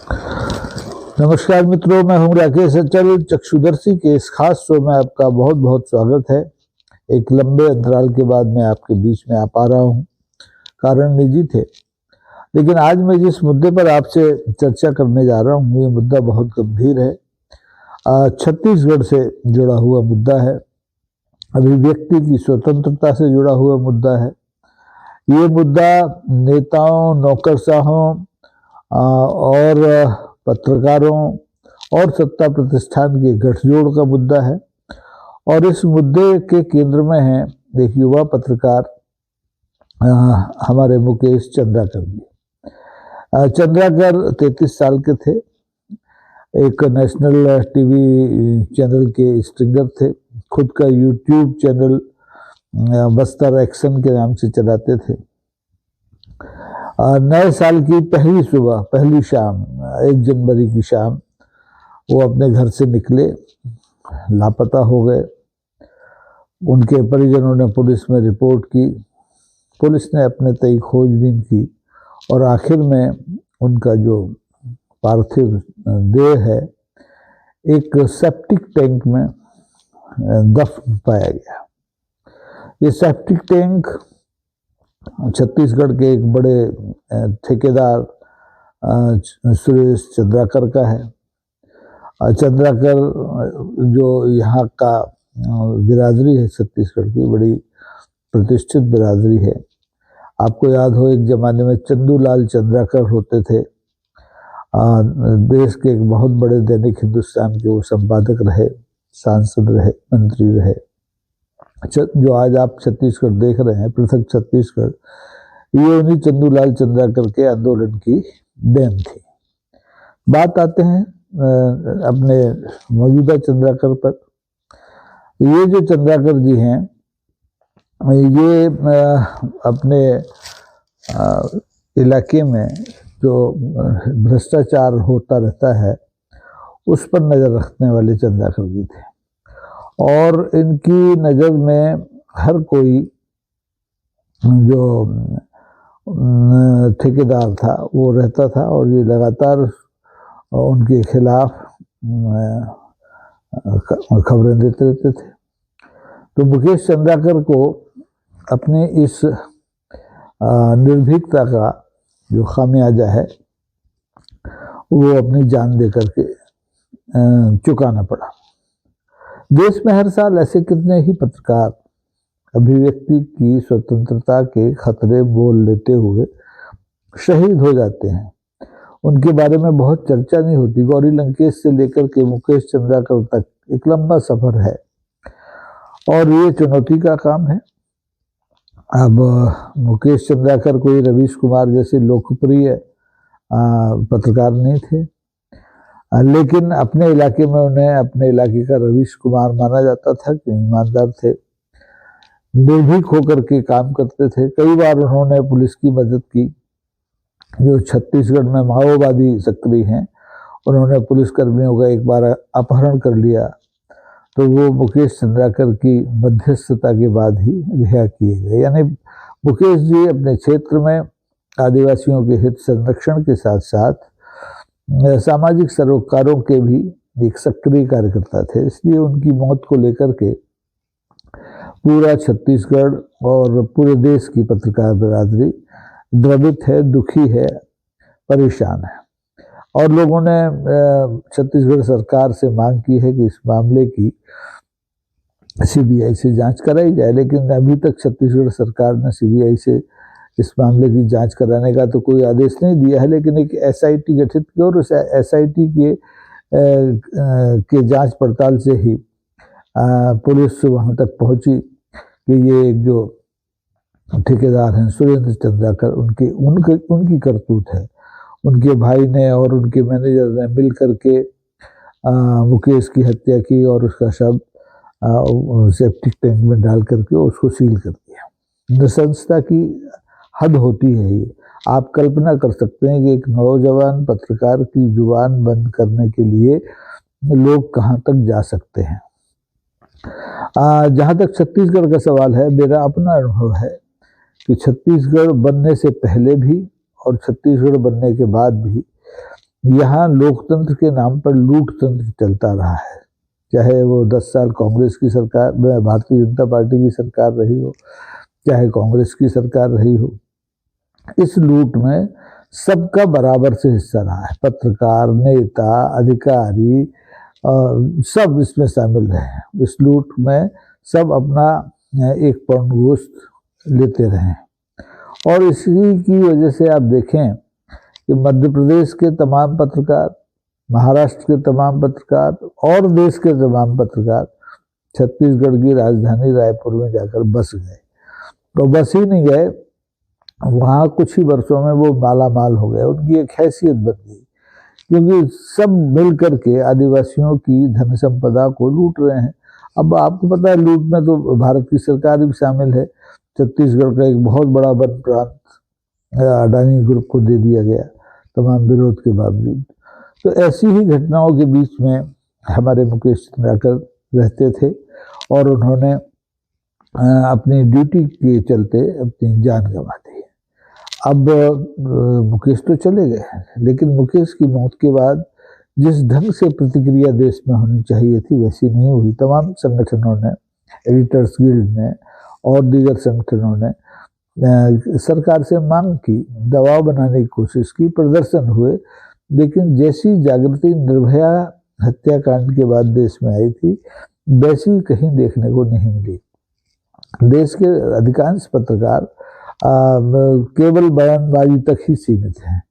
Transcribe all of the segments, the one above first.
नमस्कार मित्रों, मैं हूं राकेश अचल। चक्षुदर्शी के इस खास शो में आपका बहुत बहुत स्वागत है। एक लंबे अंतराल के बाद मैं आपके बीच में आ पा रहा हूं। कारण निजी थे, लेकिन आज मैं जिस मुद्दे पर आपसे चर्चा करने जा रहा हूं, ये मुद्दा बहुत गंभीर है। छत्तीसगढ़ से जुड़ा हुआ मुद्दा है, अभिव्यक्ति की स्वतंत्रता से जुड़ा हुआ मुद्दा है। ये मुद्दा नेताओं, नौकरशाहों और पत्रकारों और सत्ता प्रतिष्ठान के गठजोड़ का मुद्दा है। और इस मुद्दे के केंद्र में है एक युवा पत्रकार हमारे मुकेश चंद्राकर जी। चंद्राकर 33 साल के थे, एक नेशनल टीवी चैनल के स्ट्रिंगर थे, खुद का यूट्यूब चैनल बस्तर एक्शन के नाम से चलाते थे। नए साल की पहली सुबह, पहली शाम, 1 जनवरी की शाम, वो अपने घर से निकले, लापता हो गए। उनके परिजनों ने पुलिस में रिपोर्ट की, पुलिस ने अपने तय खोजबीन की और आखिर में उनका जो पार्थिव देह है एक सेप्टिक टैंक में दफन पाया गया। ये सेप्टिक टैंक छत्तीसगढ़ के एक बड़े ठेकेदार सुरेश चंद्राकर का है। चंद्राकर जो यहाँ का बिरादरी है, छत्तीसगढ़ की बड़ी प्रतिष्ठित बिरादरी है। आपको याद हो, एक जमाने में चंदूलाल चंद्राकर होते थे। देश के एक बहुत बड़े दैनिक हिंदुस्तान के वो संपादक रहे, सांसद रहे, मंत्री रहे। जो आज आप छत्तीसगढ़ देख रहे हैं, पृथक छत्तीसगढ़, ये उन्हीं चंदूलाल चंद्राकर के आंदोलन की देन थी। बात आते हैं अपने मौजूदा चंद्राकर पर। ये जो चंद्राकर जी हैं, ये अपने इलाके में जो भ्रष्टाचार होता रहता है उस पर नज़र रखने वाले चंद्राकर जी थे। और इनकी नज़र में हर कोई जो ठेकेदार था वो रहता था और ये लगातार उनके खिलाफ खबरें देते रहते थे। तो मुकेश चंद्राकर को अपने इस निर्भीकता का जो खामियाजा है वो अपनी जान दे करके चुकाना पड़ा। देश में हर साल ऐसे कितने ही पत्रकार अभिव्यक्ति की स्वतंत्रता के खतरे बोल लेते हुए शहीद हो जाते हैं। उनके बारे में बहुत चर्चा नहीं होती। गौरी लंकेश से लेकर के मुकेश चंद्राकर तक एक लंबा सफर है और ये चुनौती का काम है। अब मुकेश चंद्राकर कोई रवीश कुमार जैसे लोकप्रिय पत्रकार नहीं थे, लेकिन अपने इलाके में उन्हें अपने इलाके का रवीश कुमार माना जाता था कि ईमानदार थे, निर्भीक होकर के काम करते थे। कई बार उन्होंने पुलिस की मदद की। जो छत्तीसगढ़ में माओवादी सक्रिय हैं, उन्होंने पुलिसकर्मियों का एक बार अपहरण कर लिया, तो वो मुकेश चंद्राकर की मध्यस्थता के बाद ही रिहा किए गए। यानी मुकेश जी अपने क्षेत्र में आदिवासियों के हित संरक्षण के साथ साथ सामाजिक सरोकारों के भी एक सक्रिय कार्यकर्ता थे। इसलिए उनकी मौत को लेकर के पूरा छत्तीसगढ़ और पूरे देश की पत्रकार बिरादरी द्रवित है, दुखी है, परेशान है। और लोगों ने छत्तीसगढ़ सरकार से मांग की है कि इस मामले की सीबीआई से जांच कराई जाए, लेकिन अभी तक छत्तीसगढ़ सरकार ने सीबीआई से इस मामले की जांच कराने का तो कोई आदेश नहीं दिया है। लेकिन एक एसआईटी गठित की और उस एसआईटी के जांच पड़ताल से ही पुलिस वहां तक पहुंची कि ये एक जो ठेकेदार हैं सुरेंद्र चंद्राकर, उनकी करतूत है। उनके भाई ने और उनके मैनेजर ने मिल करके मुकेश की हत्या की और उसका शव सेप्टिक टैंक में डाल करके उसको सील कर दिया। नृशंसता की हद होती है ये। आप कल्पना कर सकते हैं कि एक नौजवान पत्रकार की जुबान बंद करने के लिए लोग कहाँ तक जा सकते हैं। जहाँ तक छत्तीसगढ़ का सवाल है, मेरा अपना अनुभव है कि छत्तीसगढ़ बनने से पहले भी और छत्तीसगढ़ बनने के बाद भी यहाँ लोकतंत्र के नाम पर लूट तंत्र चलता रहा है, चाहे वो 10 साल कांग्रेस की सरकार, भारतीय जनता पार्टी की सरकार रही हो, चाहे कांग्रेस की सरकार रही हो। इस लूट में सबका बराबर से हिस्सा रहा है, पत्रकार, नेता, अधिकारी, सब इसमें शामिल रहे। इस लूट में सब अपना एक पाउंड गोश्त लेते रहे, और इसी की वजह से आप देखें कि मध्य प्रदेश के तमाम पत्रकार, महाराष्ट्र के तमाम पत्रकार और देश के तमाम पत्रकार छत्तीसगढ़ की राजधानी रायपुर में जाकर बस गए। तो बस ही नहीं गए, वहाँ कुछ ही वर्षों में वो माला माल हो गए, उनकी एक हैसियत बन गई, क्योंकि सब मिल करके आदिवासियों की धन संपदा को लूट रहे हैं। अब आपको पता है, लूट में तो भारत की सरकार भी शामिल है। छत्तीसगढ़ का एक बहुत बड़ा वन प्रांत अडानी ग्रुप को दे दिया गया तमाम विरोध के बावजूद। तो ऐसी ही घटनाओं के बीच में हमारे मुकेश चंद्राकर रहते थे, और उन्होंने अपनी ड्यूटी के चलते अपनी जान गंवा दी। अब मुकेश तो चले गए, लेकिन मुकेश की मौत के बाद जिस ढंग से प्रतिक्रिया देश में होनी चाहिए थी वैसी नहीं हुई। तमाम संगठनों ने, एडिटर्स गिल्ड ने और दीगर संगठनों ने सरकार से मांग की, दबाव बनाने की कोशिश की, प्रदर्शन हुए, लेकिन जैसी जागृति निर्भया हत्याकांड के बाद देश में आई थी वैसी कहीं देखने को नहीं मिली। देश के अधिकांश पत्रकार केवल बयानबाजी तक ही सीमित हैं,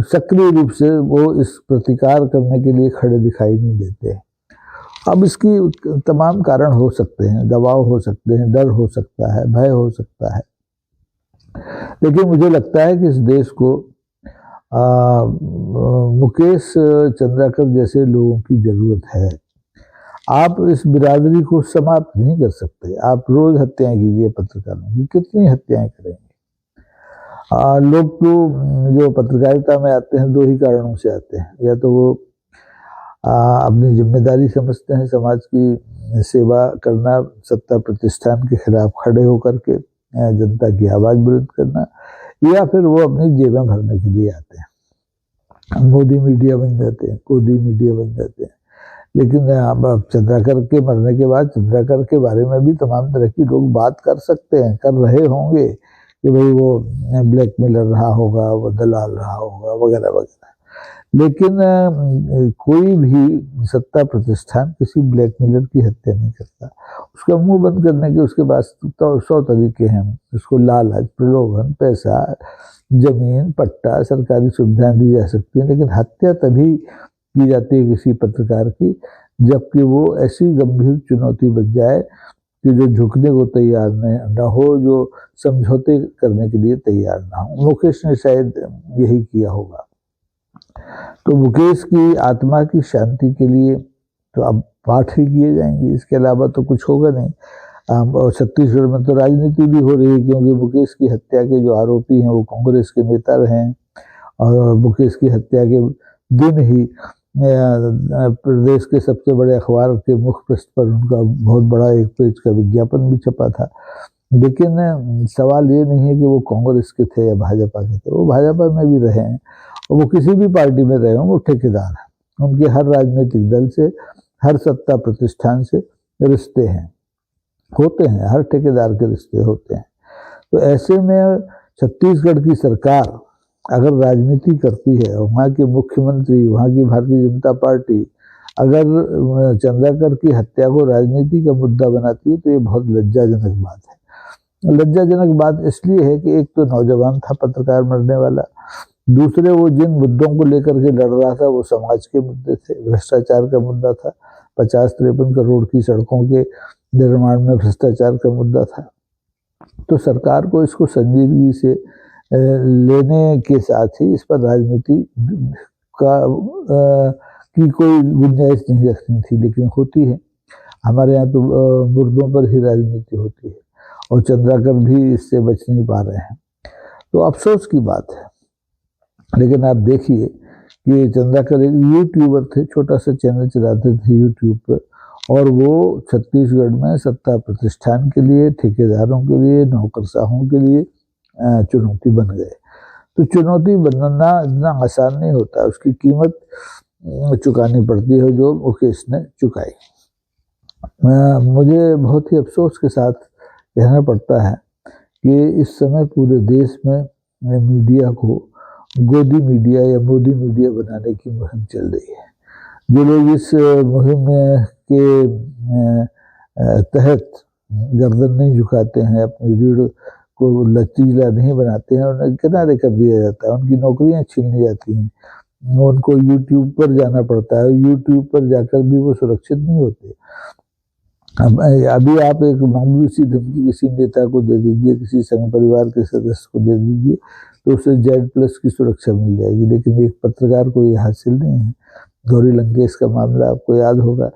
सक्रिय रूप से वो इस प्रतिकार करने के लिए खड़े दिखाई नहीं देते। अब इसकी तमाम कारण हो सकते हैं, दबाव हो सकते हैं, डर हो सकता है, भय हो सकता है, लेकिन मुझे लगता है कि इस देश को मुकेश चंद्राकर जैसे लोगों की जरूरत है। आप इस बिरादरी को समाप्त नहीं कर सकते। आप रोज हत्याएं कीजिए पत्रकारों की, कितनी हत्याएं करेंगे। लोग तो जो पत्रकारिता में आते हैं दो ही कारणों से आते हैं, या तो वो अपनी जिम्मेदारी समझते हैं समाज की सेवा करना, सत्ता प्रतिष्ठान के खिलाफ खड़े होकर के जनता की आवाज बुलंद करना, या फिर वो अपनी जेबें भरने के लिए आते हैं। मोदी मीडिया बन जाते हैं, कोदी मीडिया बन जाते हैं। लेकिन अब चंद्राकर के मरने के बाद चंद्राकर के बारे में भी तमाम तरह की लोग बात कर सकते हैं, कर रहे होंगे कि भाई वो ब्लैकमेलर रहा होगा, वो दलाल रहा होगा, वगैरह वगैरह। लेकिन कोई भी सत्ता प्रतिष्ठान किसी ब्लैकमेलर की हत्या नहीं करता। उसका मुंह बंद करने के उसके पास 100 तरीके हैं। उसको लालच, प्रलोभन, पैसा, जमीन, पट्टा, सरकारी सुविधाएं दी जा सकती हैं, लेकिन हत्या तभी की जाती है किसी पत्रकार की जबकि वो ऐसी गंभीर चुनौती बन जाए कि जो झुकने को तैयार न हो, जो समझौते करने के लिए तैयार ना हो। मुकेश ने शायद यही किया होगा। तो मुकेश की आत्मा की शांति के लिए तो अब पाठ ही किए जाएंगे, इसके अलावा तो कुछ होगा नहीं। और छत्तीसगढ़ में तो राजनीति भी हो रही है, क्योंकि मुकेश की हत्या के जो आरोपी हैं वो कांग्रेस के नेता रहे हैं, और मुकेश की हत्या के दिन ही प्रदेश के सबसे बड़े अखबार के मुख्य पृष्ठ पर उनका बहुत बड़ा एक पेज का विज्ञापन भी छपा था। लेकिन सवाल ये नहीं है कि वो कांग्रेस के थे या भाजपा के थे, वो भाजपा में भी रहे हैं, और वो किसी भी पार्टी में रहे हों, वो ठेकेदार हैं। उनके हर राजनीतिक दल से, हर सत्ता प्रतिष्ठान से रिश्ते हैं, होते हैं, हर ठेकेदार के रिश्ते होते हैं। तो ऐसे में छत्तीसगढ़ की सरकार अगर राजनीति करती है, और वहाँ के मुख्यमंत्री, वहाँ की भारतीय जनता पार्टी अगर चंद्राकर की हत्या को राजनीति का मुद्दा बनाती है, तो ये बहुत लज्जाजनक बात है। लज्जाजनक बात इसलिए है कि एक तो नौजवान था पत्रकार मरने वाला, दूसरे वो जिन मुद्दों को लेकर के लड़ रहा था वो समाज के मुद्दे थे, भ्रष्टाचार का मुद्दा था, 50-53 करोड़ की सड़कों के निर्माण में भ्रष्टाचार का मुद्दा था। तो सरकार को इसको संजीदगी से लेने के साथ ही इस पर राजनीति का की कोई गुंजाइश नहीं रखनी थी, लेकिन होती है। हमारे यहाँ तो मुर्दों पर ही राजनीति होती है, और चंद्राकर भी इससे बच नहीं पा रहे हैं। तो अफसोस की बात है। लेकिन आप देखिए कि चंद्राकर एक यूट्यूबर थे, छोटा सा चैनल चलाते थे यूट्यूब पर, और वो छत्तीसगढ़ में सत्ता प्रतिष्ठान के लिए, ठेकेदारों के लिए, नौकरशाहों के लिए चुनौती बन गए। तो चुनौती बनना इतना आसान नहीं होता, उसकी कीमत चुकानी पड़ती है जो मुकेश ने चुकाई। मुझे बहुत ही अफसोस के साथ कहना पड़ता है कि इस समय पूरे देश में मीडिया को गोदी मीडिया या मोदी मीडिया बनाने की मुहिम चल रही है। जो लोग इस मुहिम के तहत गर्दन नहीं झुकाते हैं, अपनी रीढ़ को लचीला नहीं बनाते हैं, उन्हें किनारे कर दिया जाता है, उनकी नौकरियां छीन ली जाती हैं, उनको यूट्यूब पर जाना पड़ता है, यूट्यूब पर जाकर भी वो सुरक्षित नहीं होते। अभी आप एक मामूली सी धमकी किसी नेता को दे दीजिए, किसी संघ परिवार के सदस्य को दे दीजिए, तो उसे Z+ की सुरक्षा मिल जाएगी, लेकिन एक पत्रकार को ये हासिल नहीं है। गौरी लंकेश का मामला आपको याद होगा,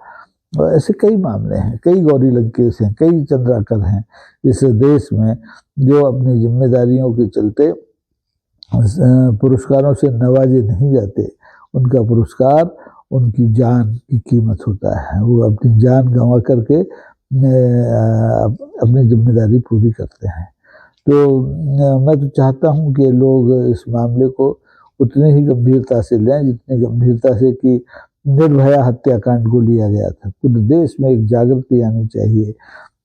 और ऐसे कई मामले हैं, कई गौरी लंकेश हैं, कई चंद्राकर हैं इस देश में जो अपनी जिम्मेदारियों के चलते पुरस्कारों से नवाजे नहीं जाते। उनका पुरस्कार उनकी जान की कीमत होता है, वो अपनी जान गंवा करके अपनी जिम्मेदारी पूरी करते हैं। तो मैं तो चाहता हूं कि लोग इस मामले को उतने ही गंभीरता से लें जितनी गंभीरता से कि निर्भया हत्याकांड को लिया गया था। पूरे देश में एक जागृति आनी चाहिए,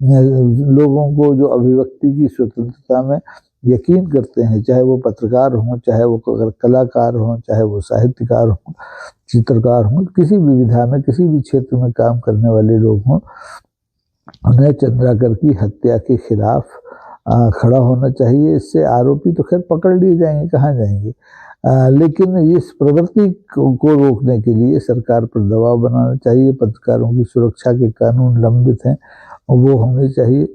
लोगों को जो अभिव्यक्ति की स्वतंत्रता में यकीन करते हैं, चाहे वो पत्रकार हों, चाहे वो कलाकार हों, चाहे वो साहित्यकार हों, चित्रकार हों, किसी भी विधा में, किसी भी क्षेत्र में काम करने वाले लोग हों, उन्हें चंद्राकर की हत्या के खिलाफ खड़ा होना चाहिए। इससे आरोपी तो खैर पकड़ लिए जाएंगे, कहाँ जाएंगे, लेकिन इस प्रवृत्ति को रोकने के लिए सरकार पर दबाव बनाना चाहिए। पत्रकारों की सुरक्षा के कानून लंबित हैं, वो होने चाहिए।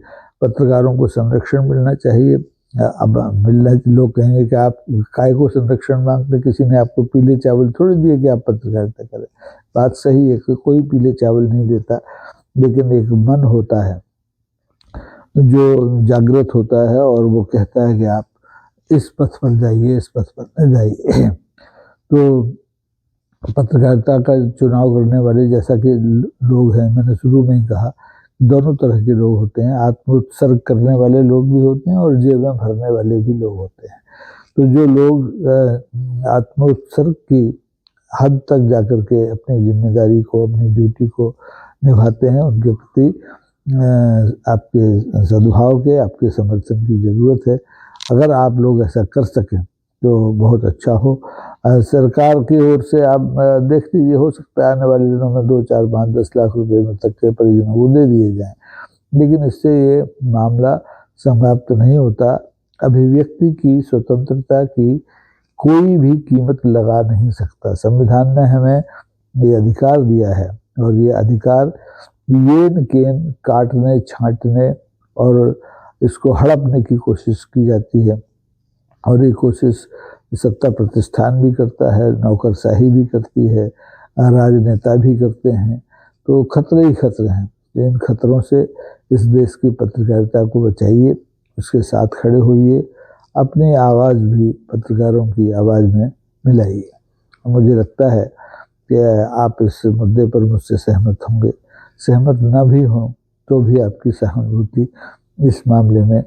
पत्रकारों को संरक्षण मिलना चाहिए। अब मिलना, लोग कहेंगे कि आप काय को संरक्षण मांगते, किसी ने आपको पीले चावल थोड़ी दिए कि आप पत्रकारिता करें। बात सही है कि कोई पीले चावल नहीं देता, लेकिन एक मन होता है जो जागृत होता है और वो कहता है कि आप इस पथ पर जाइए, इस पथ पर न जाइए। तो पत्रकारिता का चुनाव करने वाले जैसा कि लोग हैं, मैंने शुरू में ही कहा, दोनों तरह के लोग होते हैं। आत्मोत्सर्ग करने वाले लोग भी होते हैं और जेबें भरने वाले भी लोग होते हैं। तो जो लोग आत्मोत्सर्ग की हद तक जाकर के अपनी जिम्मेदारी को, अपनी ड्यूटी को निभाते हैं, उनके प्रति आपके सद्भाव के, आपके समर्थन की ज़रूरत है। अगर आप लोग ऐसा कर सकें तो बहुत अच्छा हो। सरकार की ओर से आप देख लीजिए, हो सकता है आने वाले दिनों में 2, 4, 5, 10 लाख रुपए में तक के परिजनों को दे दिए जाएं, लेकिन इससे ये मामला समाप्त नहीं होता। अभिव्यक्ति की स्वतंत्रता की कोई भी कीमत लगा नहीं सकता। संविधान ने हमें ये अधिकार दिया है और ये अधिकार येन केन काटने, छांटने और इसको हड़पने की कोशिश की जाती है, और ये कोशिश सत्ता प्रतिष्ठान भी करता है, नौकरशाही भी करती है, राजनेता भी करते हैं। तो खतरे ही खतरे हैं। इन खतरों से इस देश की पत्रकारिता को बचाइए, उसके साथ खड़े होइए, अपनी आवाज़ भी पत्रकारों की आवाज़ में मिलाइए। मुझे लगता है कि आप इस मुद्दे पर मुझसे सहमत होंगे। सहमत ना भी हों तो भी आपकी सहानुभूति इस मामले में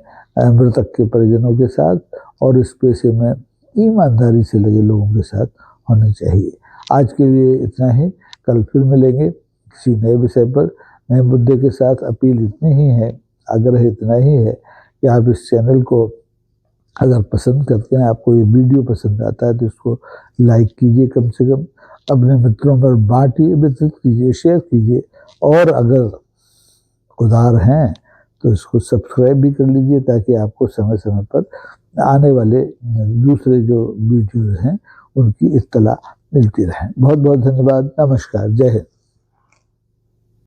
मृतक के परिजनों के साथ और इस पेशे में ईमानदारी से लगे लोगों के साथ होनी चाहिए। आज के लिए इतना ही, कल फिर मिलेंगे किसी नए विषय पर, नए मुद्दे के साथ। अपील इतनी ही है, आग्रह इतना ही है कि आप इस चैनल को अगर पसंद करते हैं, आपको ये वीडियो पसंद आता है, तो इसको लाइक कीजिए, कम से कम अपने मित्रों पर बांटिए, वितरित कीजिए, शेयर कीजिए, और अगर उदार हैं तो इसको सब्सक्राइब भी कर लीजिए, ताकि आपको समय समय पर आने वाले दूसरे जो वीडियोज़ हैं उनकी इत्तला मिलती रहे। बहुत बहुत धन्यवाद। नमस्कार। जय हिंद।